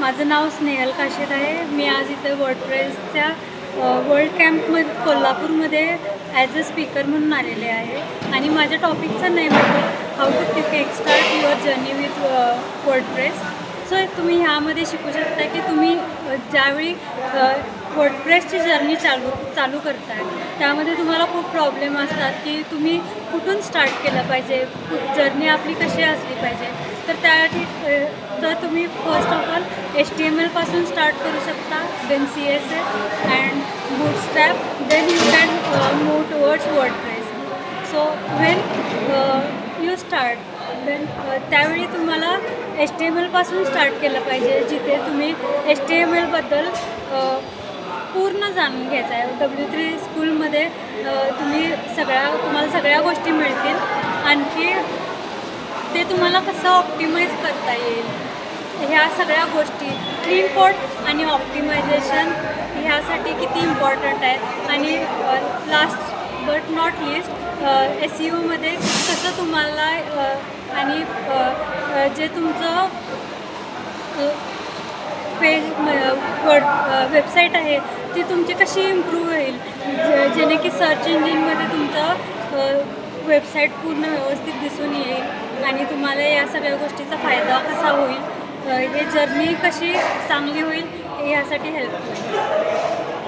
माझं नाव स्नेहल काशीद आहे. मी आज इथं वर्डप्रेसच्या वर्ल्ड कॅम्पमध्ये कोल्हापूरमध्ये ॲज अ स्पीकर म्हणून आलेले आहे आणि माझ्या टॉपिकचं नेम आहे how to kick start your journey with WordPress. So तुम्ही ह्यामध्ये शिकू शकता की तुम्ही ज्यावेळी वर्डप्रेसची जर्नी चालू करताय त्यामध्ये तुम्हाला खूप प्रॉब्लेम असतात की तुम्ही कुठून स्टार्ट केलं पाहिजे, जर्नी आपली कशी असली पाहिजे. तर त्यासाठी तुम्ही फर्स्ट ऑफ ऑल HTML पासून स्टार्ट करू शकता, then CSS and bootstrap, then you can move towards WordPress. So when you start then त्यावेळी तुम्हाला HTML पासून स्टार्ट केलं पाहिजे, जिथे तुम्ही HTML बद्दल पूर्ण जाणून घ्यायचं आहे. W3 स्कूलमध्ये तुम्हाला सगळ्या गोष्टी मिळतील. आणखी ते तुम्हाला कसं ऑप्टिमाइज करता येईल ह्या सगळ्या गोष्टी, क्लीन कोड आणि ऑप्टिमायझेशन ह्यासाठी किती इम्पॉर्टंट आहे. आणि लास्ट बट नॉट लिस्ट SEOमध्ये कसं तुम्हाला आणि जे तुमचं वेबसाईट आहे ती तुमची कशी इम्प्रूव्ह होईल, जेणे की सर्च इंजिनमध्ये तुमचं वेबसाईट पूर्ण व्यवस्थित दिसून येईल आणि तुम्हाला या सगळ्या गोष्टीचा फायदा कसा होईल, हे जर्नी कशी चांगली होईल यासाठी हेल्प होईल.